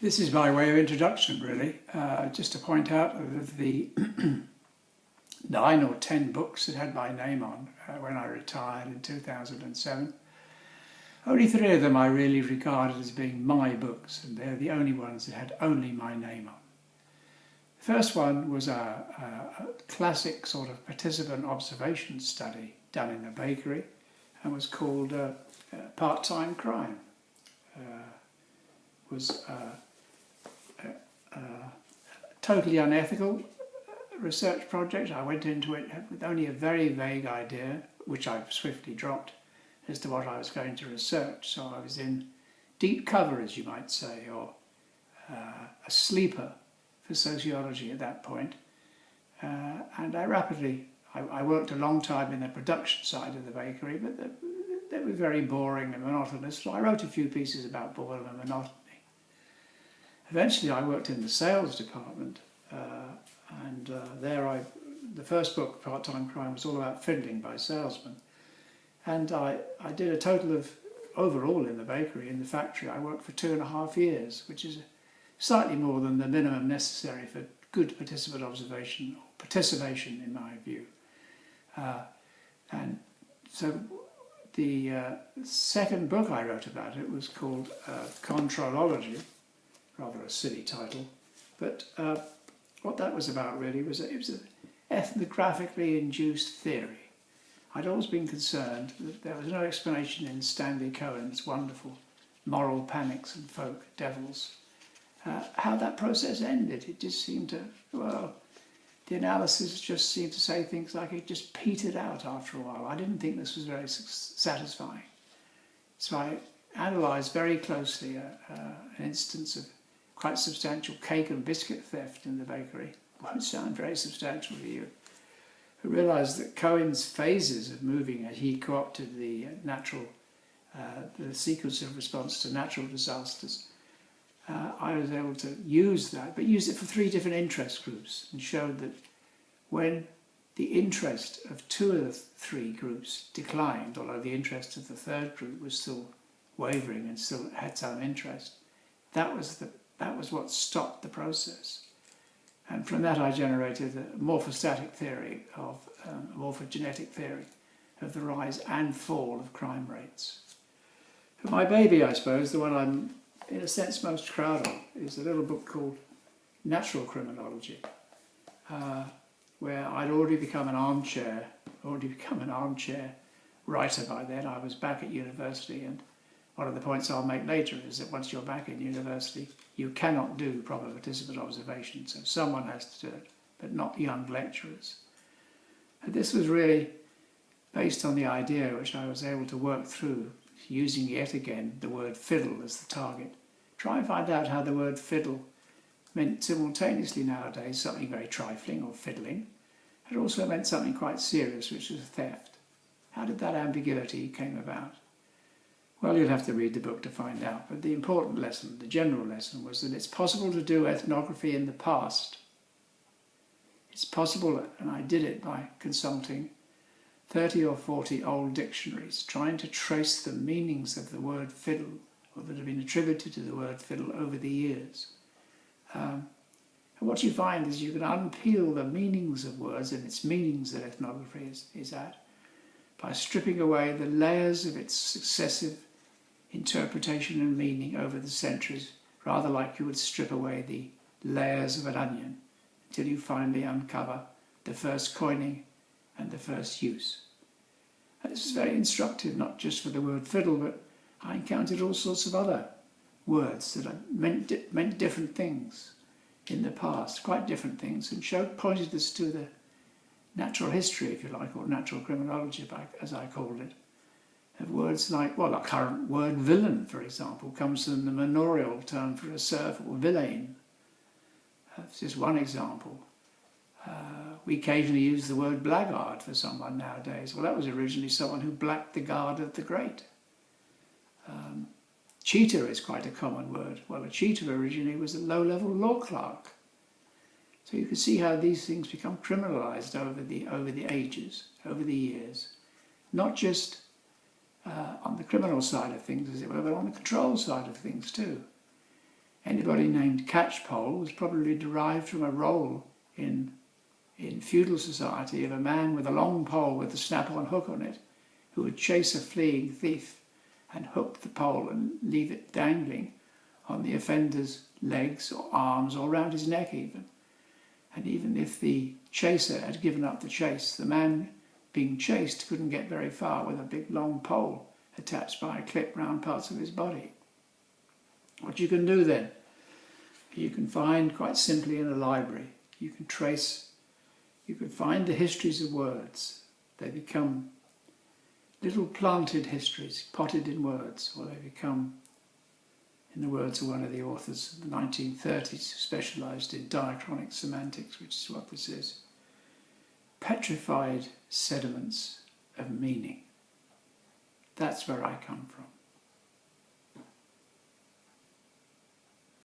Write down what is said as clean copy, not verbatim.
This is by way of introduction, really, just to point out of the 9 or 10 books that had my name on when I retired in 2007. Only 3 of them I really regarded as being my books, and they're the only ones that had only my name on. The first one was a classic sort of participant observation study done in a bakery and was called Part-Time Crime. Was totally unethical research project. I went into it with only a very vague idea, which I swiftly dropped, as to what I was going to research. So I was in deep cover, as you might say, or a sleeper for sociology at that point. And I worked a long time in the production side of the bakery, but they were very boring and monotonous. So I wrote a few pieces about boredom and monotony. Eventually I worked in the sales department, and the first book, Part-Time Crime, was all about fiddling by salesmen. And I did a total of, overall in the bakery, in the factory, I worked for 2.5 years, which is slightly more than the minimum necessary for good participant observation, or participation in my view. And so the second book I wrote about it was called Controlology, rather a silly title, but what that was about really was it was an ethnographically induced theory. I'd always been concerned that there was no explanation in Stanley Cohen's wonderful Moral Panics and Folk Devils how that process ended. It just seemed to, well, the analysis just seemed to say things like it just petered out after a while. I didn't think this was very satisfying. So I analysed very closely an instance of quite substantial cake and biscuit theft in the bakery. Won't sound very substantial to you. I realised that Cohen's phases of moving as he co-opted the sequence of response to natural disasters. I was able to use that, but use it for 3 different interest groups, and showed that when the interest of 2 of the 3 groups declined, although the interest of the 3rd group was still wavering and still had some interest, that was what stopped the process. And from that I generated a morphostatic theory of morphogenetic theory of the rise and fall of crime rates. But my baby, I suppose, the one I'm in a sense most proud of, is a little book called Natural Criminology, where I'd already become an armchair writer by then. I was back at university, and one of the points I'll make later is that once you're back in university, you cannot do proper participant observation, so someone has to do it, but not young lecturers. And this was really based on the idea which I was able to work through, using yet again the word fiddle as the target. Try and find out how the word fiddle meant simultaneously nowadays something very trifling or fiddling. It also meant something quite serious, which was theft. How did that ambiguity came about? Well, you'll have to read the book to find out, but the important lesson, the general lesson, was that it's possible to do ethnography in the past. It's possible, and I did it by consulting 30 or 40 old dictionaries, trying to trace the meanings of the word fiddle, or that have been attributed to the word fiddle over the years. And what you find is you can unpeel the meanings of words and its meanings that ethnography is at by stripping away the layers of its successive interpretation and meaning over the centuries, rather like you would strip away the layers of an onion until you finally uncover the first coining and the first use. And this was very instructive, not just for the word fiddle, but I encountered all sorts of other words that meant different things in the past, quite different things, and pointed us to the natural history, if you like, or natural criminology, as I called it, of words like, well, our current word villain, for example, comes from the manorial term for a serf, or villain. That's just one example. We occasionally use the word blackguard for someone nowadays. Well, that was originally someone who blacked the guard of the great. Cheater is quite a common word. Well, a cheater originally was a low-level law clerk. So you can see how these things become criminalised over the ages, over the years. Not just on the criminal side of things, as it were, but on the control side of things too. Anybody named Catchpole was probably derived from a role in feudal society of a man with a long pole with a snap-on hook on it, who would chase a fleeing thief and hook the pole and leave it dangling on the offender's legs or arms or round his neck even. And even if the chaser had given up the chase, the man being chased couldn't get very far with a big long pole attached by a clip round parts of his body. What you can do then, you can find quite simply in a library, you can find the histories of words. They become little planted histories, potted in words, or they become, in the words of one of the authors of the 1930s who specialised in diachronic semantics, which is what this is, petrified sediments of meaning. That's where I come from.